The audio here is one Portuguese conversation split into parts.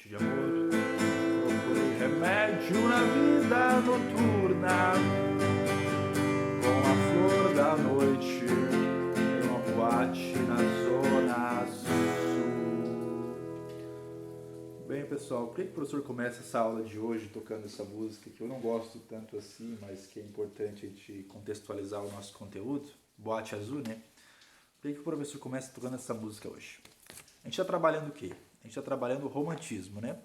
de amor. Procurei remédio na vida noturna, com a flor da noite, numa boate na zona sul. Bem, pessoal, por que o professor começa essa aula de hoje tocando essa música que eu não gosto tanto assim, mas que é importante a gente contextualizar o nosso conteúdo? Boate Azul, né? Por que o professor começa tocando essa música hoje? A gente está trabalhando o quê? A gente está trabalhando o romantismo, né?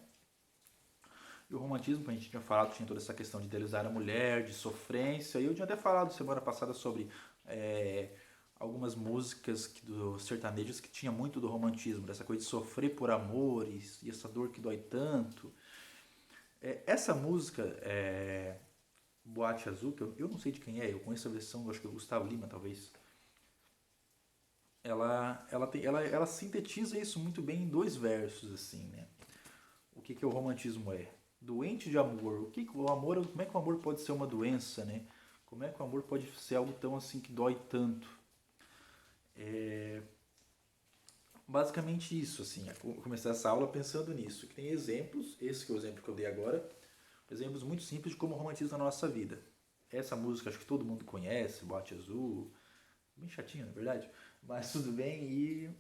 E o romantismo, como a gente tinha falado, tinha toda essa questão de idealizar a mulher, de sofrência. E eu tinha até falado semana passada sobre algumas músicas dos sertanejos que tinha muito do romantismo, dessa coisa de sofrer por amor e essa dor que dói tanto. Essa música, Boate Azul, que eu não sei de quem é, eu conheço a versão, acho que é o Gustavo Lima, talvez. Ela sintetiza isso muito bem em dois versos, assim, né? O que o romantismo é? Doente de amor. Como é que o amor pode ser uma doença, né? Como é que o amor pode ser algo tão assim que dói tanto? Basicamente isso, assim, vou começar essa aula pensando nisso, que tem exemplos, esse que é o exemplo que eu dei agora, exemplos muito simples de como o romantismo na nossa vida. Essa música acho que todo mundo conhece, Boate Azul, bem chatinho, na verdade, mas tudo bem, e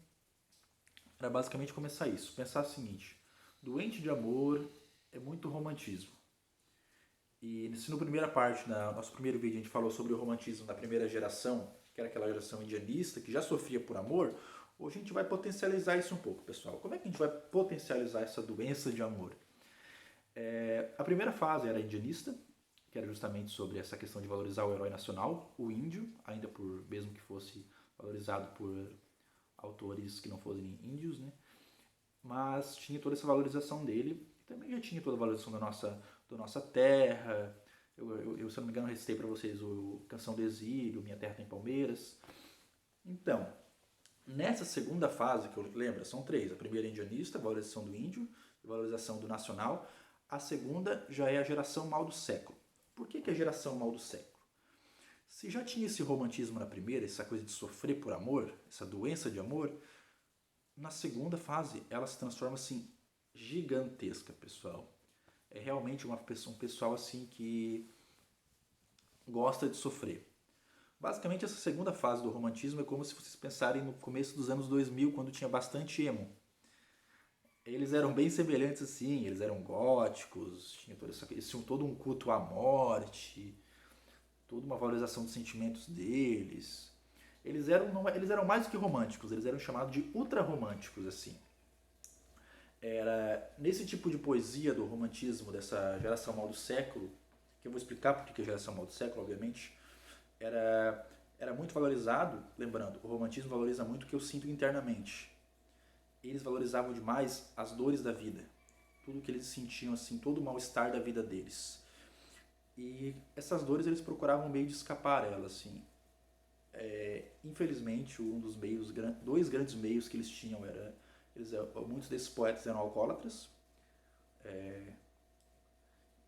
era basicamente começar isso, pensar o seguinte: doente de amor é muito romantismo. E se na primeira parte, no nosso primeiro vídeo, a gente falou sobre o romantismo da primeira geração, que era aquela geração indianista que já sofria por amor, hoje a gente vai potencializar isso um pouco, pessoal. Como é que a gente vai potencializar essa doença de amor? A primeira fase era indianista, que era justamente sobre essa questão de valorizar o herói nacional, o índio, ainda por mesmo que fosse valorizado por autores que não fossem índios, né? Mas tinha toda essa valorização dele, e também já tinha toda a valorização da nossa terra. Se eu não me engano, recitei para vocês o Canção do Exílio, Minha Terra Tem Palmeiras. Então, nessa segunda fase, que eu lembro, são três. A primeira é indianista, valorização do índio, valorização do nacional. A segunda já é a geração mal do século. Por que a geração mal do século? Se já tinha esse romantismo na primeira, essa coisa de sofrer por amor, essa doença de amor, na segunda fase ela se transforma assim gigantesca, pessoal. É realmente um pessoal assim que gosta de sofrer. Basicamente essa segunda fase do romantismo é como se vocês pensarem no começo dos anos 2000, quando tinha bastante emo. Eles eram bem semelhantes assim, eles eram góticos, eles tinham todo um culto à morte, toda uma valorização dos sentimentos deles. Eles eram mais do que românticos, eles eram chamados de ultra-românticos, assim. Era nesse tipo de poesia do romantismo dessa geração mal do século, que eu vou explicar porque a geração mal do século, obviamente, era muito valorizado. Lembrando, o romantismo valoriza muito o que eu sinto internamente. Eles valorizavam demais as dores da vida, tudo que eles sentiam, assim, todo o mal-estar da vida deles. E essas dores eles procuravam um meio de escapar a elas, assim. Infelizmente, dois grandes meios que eles tinham muitos desses poetas eram alcoólatras,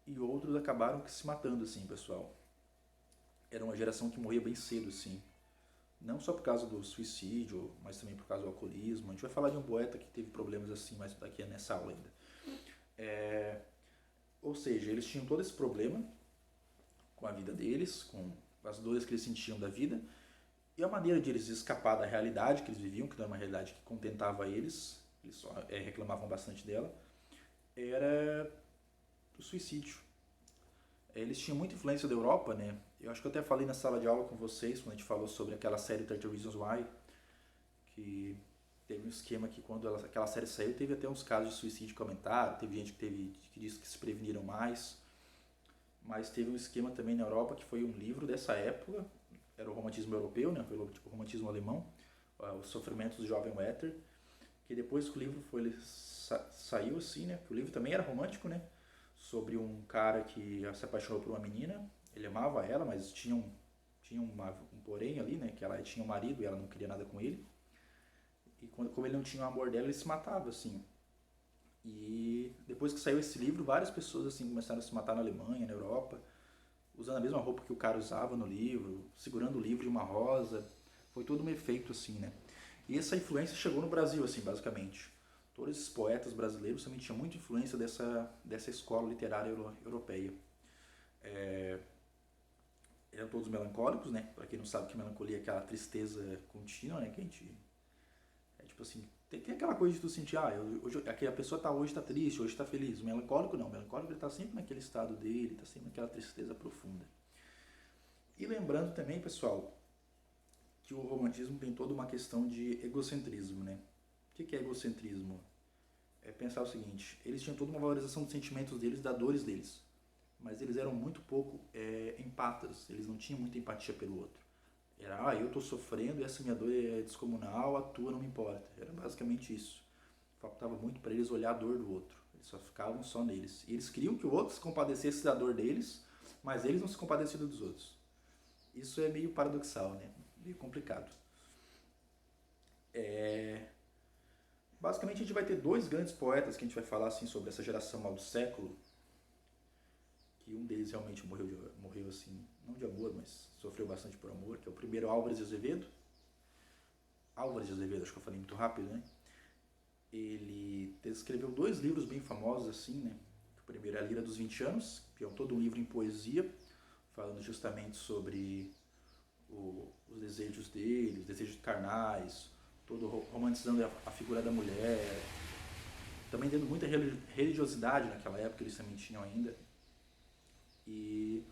e outros acabaram se matando, assim, pessoal. Era uma geração que morria bem cedo, assim. Não só por causa do suicídio, mas também por causa do alcoolismo. A gente vai falar de um poeta que teve problemas assim, mas daqui nessa aula ainda. Ou seja, eles tinham todo esse problema com a vida deles, com as dores que eles sentiam da vida, e a maneira de eles escapar da realidade que eles viviam, que não era uma realidade que contentava eles só reclamavam bastante dela, era o suicídio. Eles tinham muita influência da Europa, né? Eu acho que eu até falei na sala de aula com vocês, quando a gente falou sobre aquela série 30 Reasons Why, que teve um esquema que quando aquela série saiu, teve até uns casos de suicídio comentaram, teve gente que disse que se preveniram mais, mas teve um esquema também na Europa que foi um livro dessa época, era o romantismo europeu, né? Foi o romantismo alemão, Os Sofrimentos do Jovem Werther, que depois que o livro saiu assim, né? Que o livro também era romântico, né? Sobre um cara que se apaixonou por uma menina, ele amava ela, mas tinha um porém ali, né? Que ela tinha um marido e ela não queria nada com ele. E como ele não tinha o amor dela, ele se matava, assim. E depois que saiu esse livro, várias pessoas assim começaram a se matar na Alemanha, na Europa, usando a mesma roupa que o cara usava no livro, segurando o livro de uma rosa. Foi todo um efeito assim, né? E essa influência chegou no Brasil, assim, basicamente. Todos esses poetas brasileiros também tinham muita influência dessa escola literária europeia. Eram todos melancólicos, né? Para quem não sabe que melancolia é aquela tristeza contínua, né? Que a gente... tipo assim, tem aquela coisa de tu sentir, a pessoa hoje tá triste, hoje tá feliz. O melancólico não, o melancólico ele tá sempre naquele estado dele, tá sempre naquela tristeza profunda. E lembrando também, pessoal, que o romantismo tem toda uma questão de egocentrismo, né? O que é egocentrismo? É pensar o seguinte, eles tinham toda uma valorização dos sentimentos deles, das dores deles, mas eles eram muito pouco empatas, eles não tinham muita empatia pelo outro. Era, eu tô sofrendo e essa minha dor é descomunal, a tua não me importa. Era basicamente isso. Faltava muito para eles olhar a dor do outro. Eles só ficavam só neles. E eles queriam que o outro se compadecesse da dor deles, mas eles não se compadeciam dos outros. Isso é meio paradoxal, né? Meio complicado. Basicamente a gente vai ter dois grandes poetas que a gente vai falar assim, sobre essa geração mal do século, que um deles realmente morreu assim, não de amor, mas sofreu bastante por amor, que é o primeiro Álvares de Azevedo. Álvares de Azevedo, acho que eu falei muito rápido, né? Ele escreveu dois livros bem famosos assim, né? O primeiro é A Lira dos 20 Anos, que é todo um livro em poesia, falando justamente sobre os desejos dele, os desejos carnais, todo romantizando a figura da mulher, também tendo muita religiosidade naquela época, eles também tinham ainda. E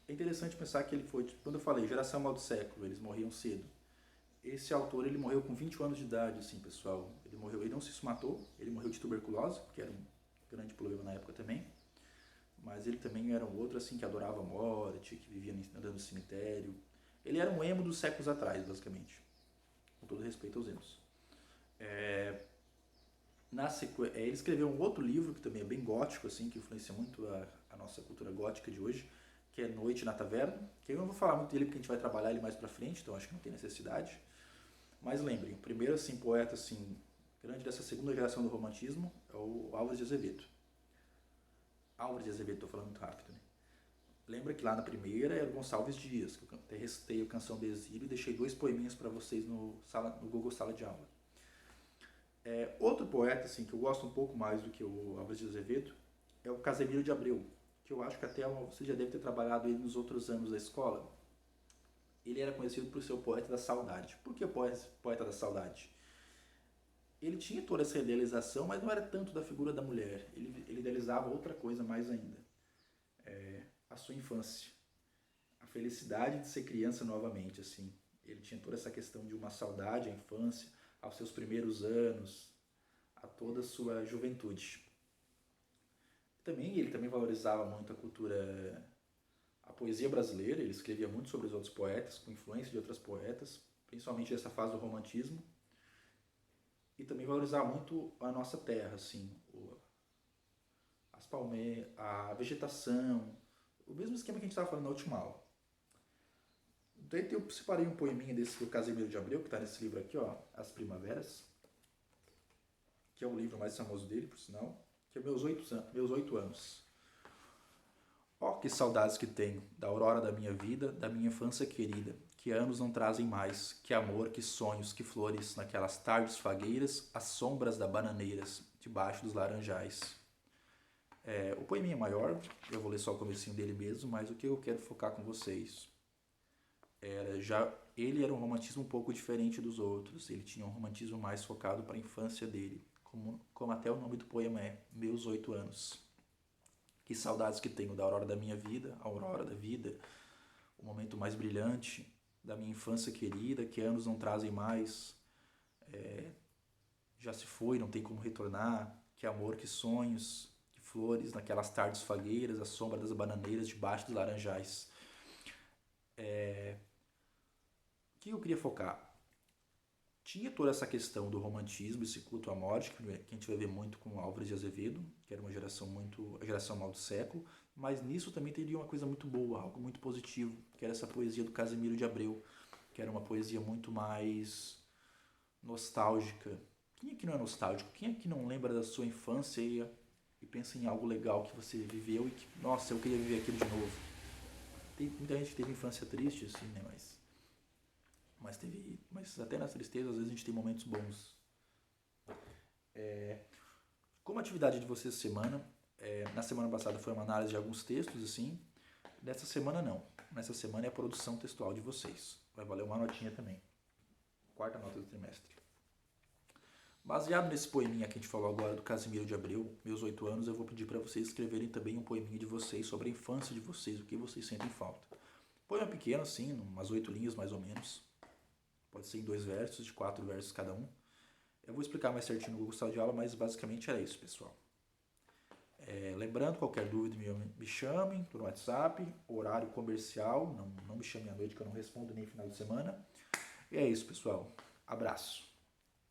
é interessante pensar que ele foi, quando eu falei geração mal do século, eles morriam cedo. Esse autor, ele morreu com 20 anos de idade, assim, pessoal. Ele não se matou, ele morreu de tuberculose, que era um grande problema na época também. Mas ele também era um outro, assim, que adorava a morte, que vivia andando no cemitério. Ele era um emo dos séculos atrás, basicamente. Com todo respeito aos emos. Ele escreveu um outro livro, que também é bem gótico, assim, que influencia muito a nossa cultura gótica de hoje, que é Noite na Taverna, que eu não vou falar muito dele porque a gente vai trabalhar ele mais pra frente, então acho que não tem necessidade. Mas lembrem, o primeiro assim, poeta assim, grande dessa segunda geração do romantismo é o Álvares de Azevedo. Álvares de Azevedo, estou falando muito rápido, né? Lembra que lá na primeira era o Gonçalves Dias, que eu até recitei a Canção do Exílio e deixei 2 poeminhas para vocês no Google Sala de Aula. Outro poeta assim, que eu gosto um pouco mais do que o Álvares de Azevedo é o Casemiro de Abreu, que eu acho que até você já deve ter trabalhado ele nos outros anos da escola. Ele era conhecido por ser o poeta da saudade. Por que o poeta da saudade? Ele tinha toda essa idealização, mas não era tanto da figura da mulher. Ele idealizava outra coisa mais ainda. A sua infância. A felicidade de ser criança novamente, assim. Ele tinha toda essa questão de uma saudade à infância, aos seus primeiros anos, a toda a sua juventude. Ele também valorizava muito a cultura, a poesia brasileira. Ele escrevia muito sobre os outros poetas, com influência de outras poetas, principalmente dessa fase do romantismo. E também valorizar muito a nossa terra, assim, as palmeiras, a vegetação, o mesmo esquema que a gente estava falando na última aula. Daí eu separei um poeminha desse do Casimiro de Abreu, que está nesse livro aqui, ó, As Primaveras, que é o livro mais famoso dele, por sinal, que é Meus 8 anos. Ó, que saudades que tenho da aurora da minha vida, da minha infância querida, que anos não trazem mais, que amor, que sonhos, que flores, naquelas tardes fagueiras, as sombras das bananeiras, debaixo dos laranjais. O poeminha é maior, eu vou ler só o comecinho dele mesmo, mas o que eu quero focar com vocês ele era um romantismo um pouco diferente dos outros, ele tinha um romantismo mais focado para a infância dele, como até o nome do poema é, Meus 8 anos. Que saudades que tenho da aurora da minha vida, a aurora da vida, o momento mais brilhante da minha infância querida, que anos não trazem mais, já se foi, não tem como retornar, que amor, que sonhos, que flores, naquelas tardes fagueiras, a sombra das bananeiras, debaixo dos laranjais. O que eu queria focar? Tinha toda essa questão do romantismo, esse culto à morte, que a gente vai ver muito com Álvares de Azevedo, que era uma geração a geração mal do século, mas nisso também teria uma coisa muito boa, algo muito positivo, que era essa poesia do Casimiro de Abreu, que era uma poesia muito mais nostálgica. Quem é que não é nostálgico? Quem é que não lembra da sua infância e pensa em algo legal que você viveu e que, nossa, eu queria viver aquilo de novo? Tem muita gente que teve infância triste, assim, né, mas até nas tristezas, às vezes a gente tem momentos bons. Como atividade de vocês essa semana, na semana passada foi uma análise de alguns textos, assim. Nessa semana não. Nessa semana é a produção textual de vocês. Vai valer uma notinha também. Quarta nota do trimestre. Baseado nesse poeminha que a gente falou agora do Casimiro de Abreu, meus 8 anos, eu vou pedir para vocês escreverem também um poeminha de vocês sobre a infância de vocês, o que vocês sentem falta. Poema pequeno, assim, umas 8 linhas mais ou menos. Pode ser em 2 versos, de 4 versos cada um. Eu vou explicar mais certinho no Google Sala de Aula, mas basicamente era isso, pessoal. Lembrando, qualquer dúvida me chamem por WhatsApp, horário comercial, não me chamem à noite que eu não respondo nem final de semana. E é isso, pessoal. Abraço.